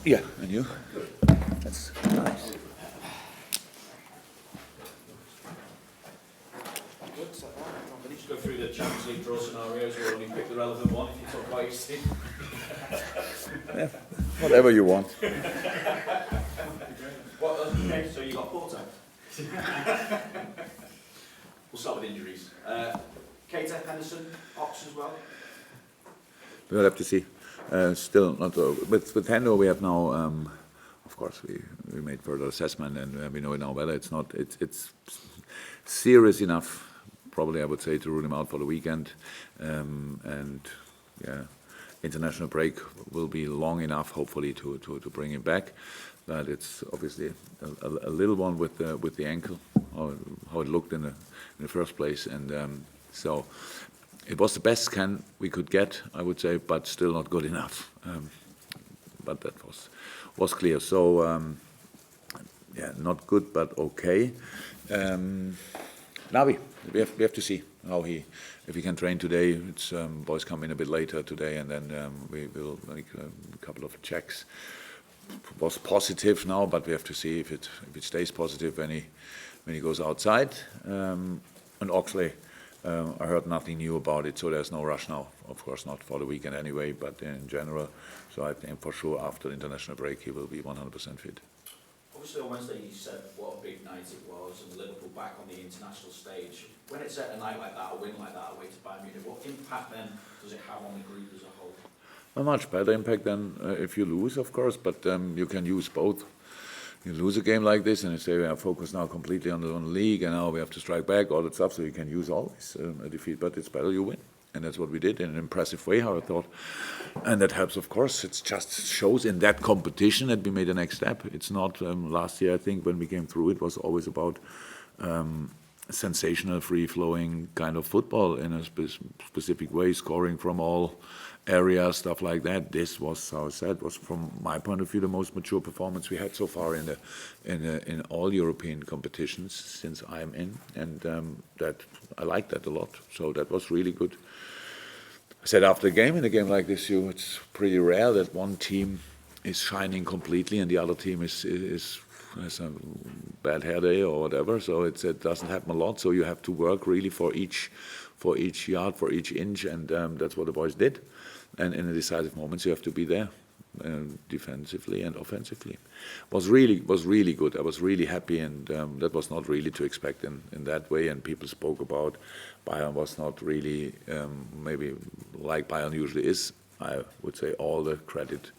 Yeah, and you? That's nice. We need to go through the Champions League draw scenarios, or only pick the relevant one if you talk about your team. Yeah, whatever you want. Okay, so you got Porto. We'll start with injuries. Keita, Henderson, Ox as well. We'll have to see. Still not. With Hendo, we have now. Of course, we made further assessment, and we know now whether it's not. It's serious enough. Probably, I would say, to rule him out for the weekend. And yeah, international break will be long enough, hopefully, to bring him back. But it's obviously a little one with the ankle, how it looked in the first place, and so it was the best scan we could get, I would say, but still not good enough. But that was clear. So yeah, not good, but okay. Navi, we have to see how if he can train today. It's boys come in a bit later today, and then we will make a couple of checks. Was positive now, but we have to see if it stays positive when he goes outside. And Oxley, I heard nothing new about it, so there's no rush now. Of course, not for the weekend anyway, but in general. So I think for sure after the international break he will be 100% fit. Obviously on Wednesday you said what a big night it was, and Liverpool back on the international stage. When it's at a night like that, a win like that away to Bayern Munich, what impact then does it have on the group as a whole? A much better impact than if you lose, of course, but you can use both. You lose a game like this and you say we are focused now completely on the league and now we have to strike back, all that stuff, so you can use always a defeat, but it's better you win. And that's what we did in an impressive way, how I thought. And that helps, of course. It just shows in that competition that we made the next step. It's not last year, I think, when we came through, it was always about sensational, free-flowing kind of football in a specific way, scoring from all areas, stuff like that. This was, how I said, was from my point of view the most mature performance we had so far in all European competitions since I'm in, and that I like that a lot. So that was really good. I said after the game, in a game like this, it's pretty rare that one team is shining completely and the other team has a bad hair day or whatever. So it doesn't happen a lot. So you have to work really for each yard, for each inch, and that's what the boys did. And in the decisive moments, you have to be there, defensively and offensively. Was really good. I was really happy, and that was not really to expect in that way. And people spoke about Bayern was not really maybe like Bayern usually is. I would say all the credit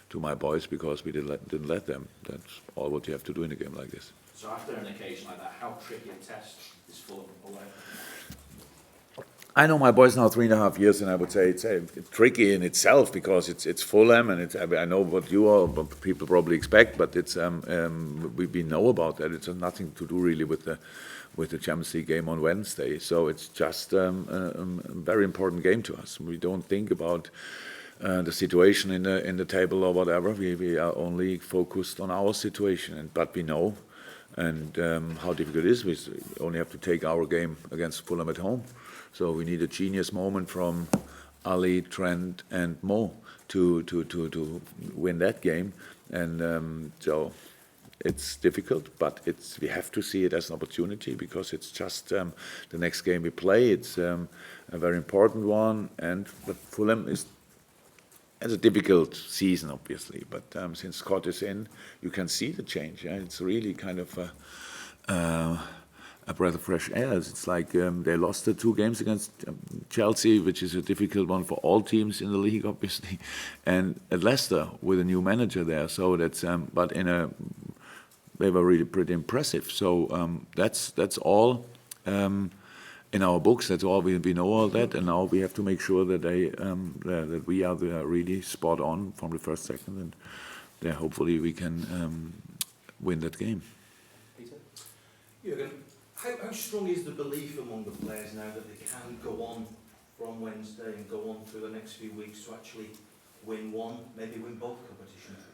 to my boys because we didn't let them. That's all what you have to do in a game like this. So after an occasion like that, how tricky a test is Fulham away? I know my boys now 3.5 years, and I would say it's tricky in itself because it's Fulham, and I know what you all people probably expect, but it's we know about that. It's nothing to do really with the Champions League game on Wednesday. So it's just a very important game to us. We don't think about the situation in the table or whatever. We are only focused on our situation, but we know and how difficult it is. We only have to take our game against Fulham at home. So we need a genius moment from Ali, Trent, and Mo to win that game, and so it's difficult, but we have to see it as an opportunity because it's just the next game we play. It's a very important one, but Fulham has a difficult season, obviously. But since Scott is in, you can see the change. Yeah? It's really kind of a breath of fresh air. It's like they lost the 2 games against Chelsea, which is a difficult one for all teams in the league, obviously, and at Leicester with a new manager there. So that's but they were really pretty impressive. So that's all in our books. That's all we know all that, and now we have to make sure that that we are really spot on from the first second, and hopefully we can win that game. Peter? Jurgen, how strong is the belief among the players now that they can go on from Wednesday and go on through the next few weeks to actually win one, maybe win both competitions?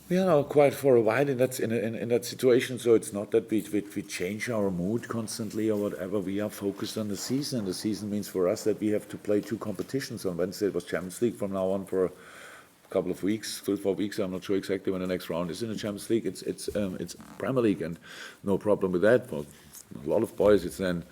We are now quite for a while in that situation, so it's not that we change our mood constantly or whatever. We are focused on the season, and the season means for us that we have to play 2 competitions. On Wednesday it was Champions League, from now on for a couple of weeks, 3-4 weeks. I'm not sure exactly when the next round is in the Champions League. It's Premier League, and no problem with that. For a lot of boys, it's then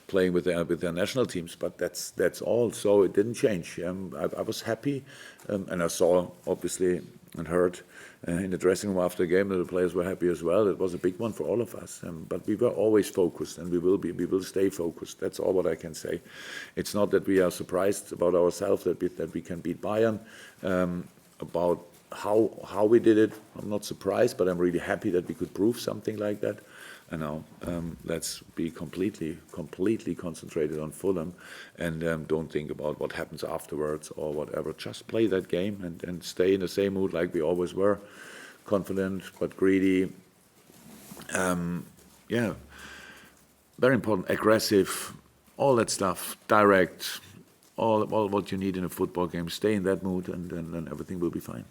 playing with their national teams, but that's all. So it didn't change. I was happy, and I saw obviously and heard in the dressing room after the game that the players were happy as well. It was a big one for all of us, but we were always focused, and we will stay focused. That's all what I can say. It's not that we are surprised about ourselves that we can beat Bayern. About how we did it, I'm not surprised, but I'm really happy that we could prove something like that. And now let's be completely concentrated on Fulham, and don't think about what happens afterwards or whatever. Just play that game and stay in the same mood like we always were, confident but greedy. Very important, aggressive, all that stuff, direct, all what you need in a football game. Stay in that mood, and then everything will be fine.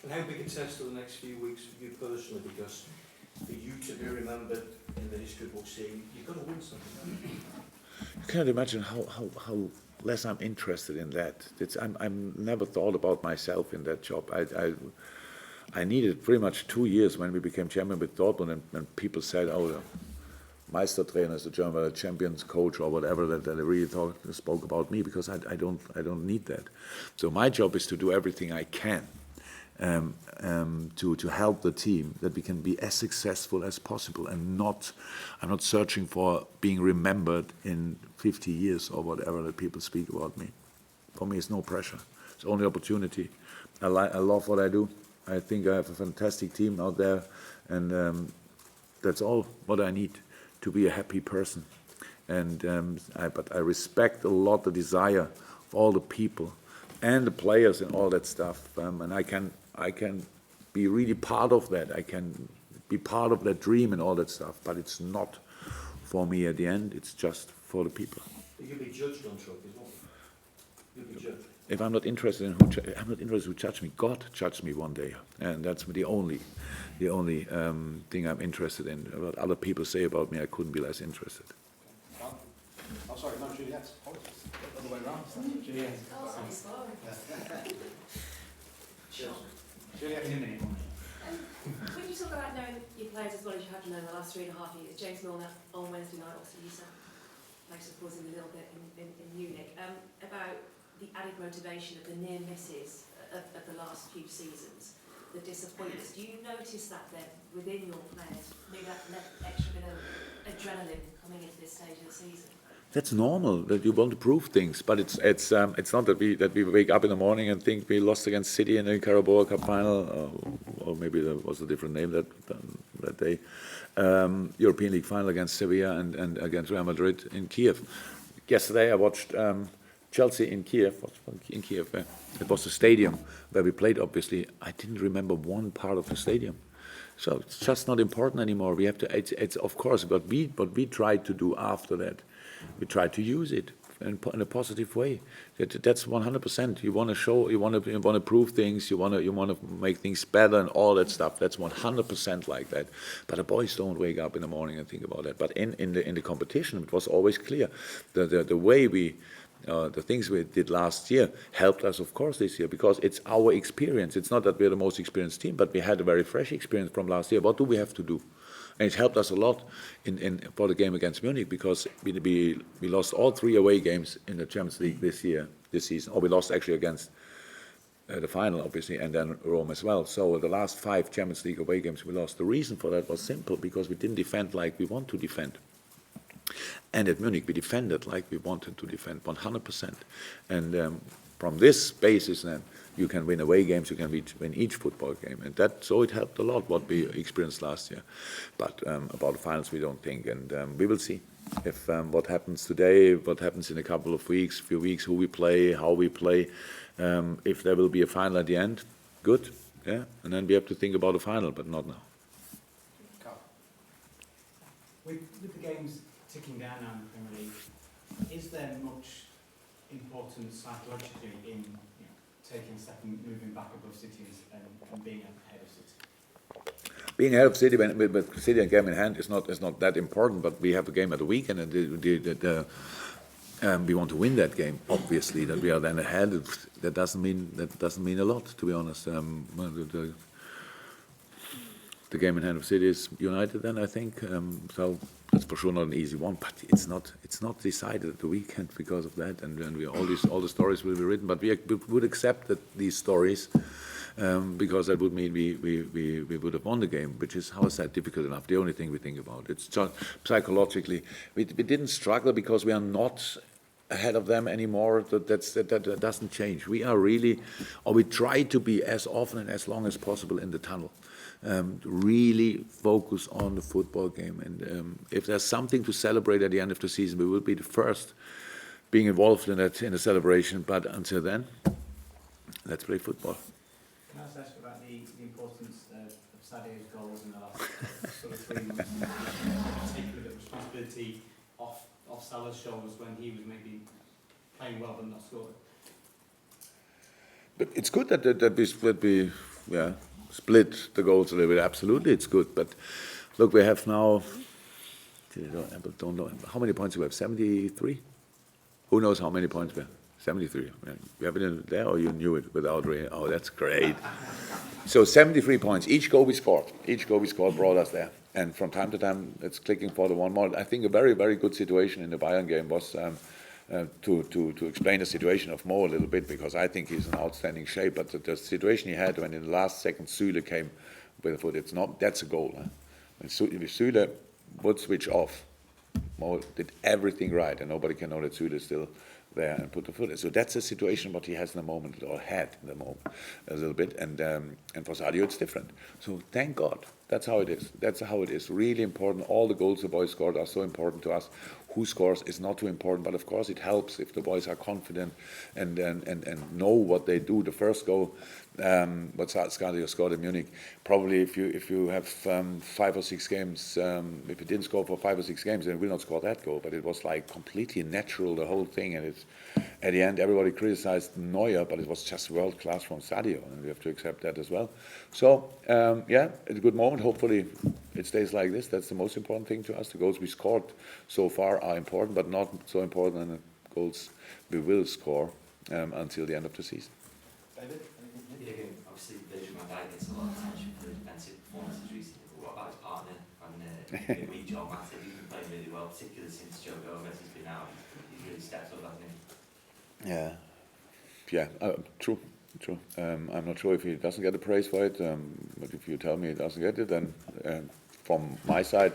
And how big a test are the next few weeks for you personally? Because for you to be remembered in the history books, saying you've got to win something. You can't imagine how less I'm interested in that. I'm never thought about myself in that job. I needed pretty much 2 years when we became champion with Dortmund, and people said, "Oh, the Meistertrainer is the German champions coach or whatever." That they really spoke about me, because I don't need that. So my job is to do everything I can. To help the team that we can be as successful as possible, and I'm not searching for being remembered in 50 years or whatever that people speak about me. For me, it's no pressure. It's only opportunity. I love what I do. I think I have a fantastic team out there, and that's all what I need to be a happy person. And but I respect a lot the desire of all the people and the players and all that stuff, and I can be really part of that. I can be part of that dream and all that stuff, but it's not for me at the end. It's just for the people. You'll be judged on trophies, won't you? You'll be judged. If I'm not interested in I'm not interested who judge me. God judged me one day, and that's the only thing I'm interested in. What other people say about me, I couldn't be less interested. Oh, sorry, no, Juliet's. Apologies. Other way around. Juliet. Juliet, in a minute. When you talk about knowing your players as well as you have known the last 3.5 years, James Milner on Wednesday night, obviously you said, makes us pausing a little bit in Munich, about the added motivation of the near misses of the last few seasons, the disappointments. Do you notice that then within your players, maybe that extra bit of adrenaline coming into this stage of the season? That's normal that you want to prove things, but it's not that we wake up in the morning and think we lost against City in the Carabao Cup final, or maybe there was a different name that day. European League final against Sevilla and against Real Madrid in Kiev. Yesterday I watched Chelsea in Kiev. It was the stadium where we played. Obviously, I didn't remember one part of the stadium. So it's just not important anymore. We have to. It's of course what we tried to do after that. We try to use it in a positive way. That's 100%. You want to show, you want to prove things, you want to make things better and all that stuff. That's 100% like that. But the boys don't wake up in the morning and think about that. But in the competition, it was always clear. The way the things we did last year helped us, of course, this year, because it's our experience. It's not that we're the most experienced team, but we had a very fresh experience from last year. What do we have to do? And it helped us a lot for the game against Munich, because we lost all 3 away games in the Champions League this season. Or we lost actually against the final, obviously, and then Rome as well. So the last 5 Champions League away games we lost. The reason for that was simple, because we didn't defend like we want to defend. And at Munich, we defended like we wanted to defend, 100%. And from this basis, then, you can win away games, you can win each football game. And so it helped a lot what we experienced last year. But about the finals, we don't think. And we will see if what happens today, what happens in a couple of weeks, few weeks, who we play, how we play. If there will be a final at the end, good. Yeah. And then we have to think about a final, but not now. With the games ticking down now in the Premier League, is there much importance psychologically in taking a step and moving back above City and being ahead of City? Being ahead of City with City and game in hand is not that important, but we have a game at the weekend, and we want to win that game. Obviously, that we are then ahead. That doesn't mean a lot, to be honest. Well, the game in hand of City is United, then I think. So that's for sure not an easy one, but it's not decided at the weekend because of that. And all the stories will be written, but we would accept that these stories. Because that would mean we would have won the game, which is, how is that difficult enough? The only thing we think about. It's just psychologically. We didn't struggle because we are not ahead of them anymore. That doesn't change. We are really, or we try to be as often and as long as possible in the tunnel. Really focus on the football game. And if there's something to celebrate at the end of the season, we will be the first being involved in the celebration. But until then, let's play football. Can I ask about the importance of Sadio's goals in the last sort of 3 months? Taking a bit of responsibility off Salah's shoulders when he was maybe playing well but not scoring. But it's good that we split the goals a little bit. Absolutely, it's good. But look, we have now. I don't know how many points we have. 73. Who knows how many points we have? 73. You have it in there, or you knew it without reading? Oh, that's great. So 73 points. Each goal we scored brought us there. And from time to time, it's clicking for the one more. I think a very, very good situation in the Bayern game was to explain the situation of Mo a little bit, because I think he's in outstanding shape. But the situation he had when in the last second Süle came with the foot, that's a goal. Huh? If Süle would switch off, Mo did everything right, and nobody can know that Süle is still there and put the foot in. So that's a situation what he has in the moment, or had in the moment a little bit, and for Sadio it's different. So thank God, that's how it is. That's how it is. Really important. All the goals the boys scored are so important to us. Who scores is not too important, but of course it helps if the boys are confident and know what they do. The first goal, what Sadio scored in Munich, probably if you have 5 or 6 games, if you didn't score for 5 or 6 games, then you will not score that goal. But it was like completely natural, the whole thing, and it's at the end everybody criticized Neuer, but it was just world class from Sadio, and we have to accept that as well. So it's a good moment. Hopefully it stays like this. That's the most important thing to us. The goals we scored so far are important, but not so important than the goals we will score until the end of the season. David? Jurgen, obviously, Virgil van Dijk gets a lot of attention for the defensive performances recently, but what about his partner and midweek Joe Matip? He's been playing really well, particularly since Joe Gomez has been out. He's really stepped up, hasn't he? True. I'm not sure if he doesn't get the praise for it, but if you tell me he doesn't get it, then from my side,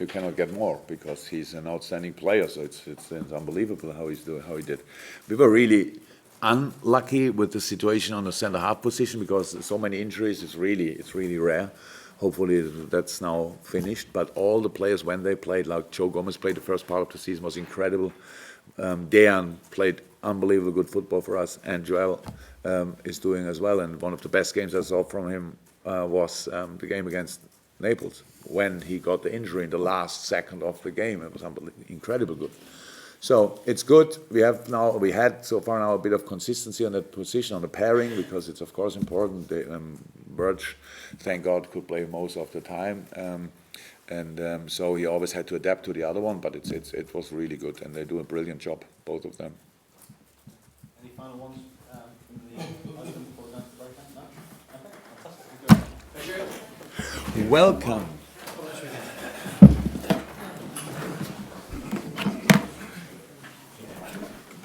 you cannot get more, because he's an outstanding player. So it's unbelievable how he's doing, how he did. We were really unlucky with the situation on the centre half position, because so many injuries. It's really rare. Hopefully that's now finished. But all the players, when they played, like Joe Gomez played the first part of the season, was incredible. Dejan played unbelievable good football for us, and Joel is doing as well. And one of the best games I saw from him was the game against Naples, when he got the injury in the last second of the game. It was incredible good. So it's good. We had so far now a bit of consistency on that position, on the pairing, because it's of course important. Birch, thank God, could play most of the time, and so he always had to adapt to the other one. But it was really good, and they do a brilliant job, both of them. Any final ones from the item before we go to break? No? Okay, fantastic. Thank you. Welcome.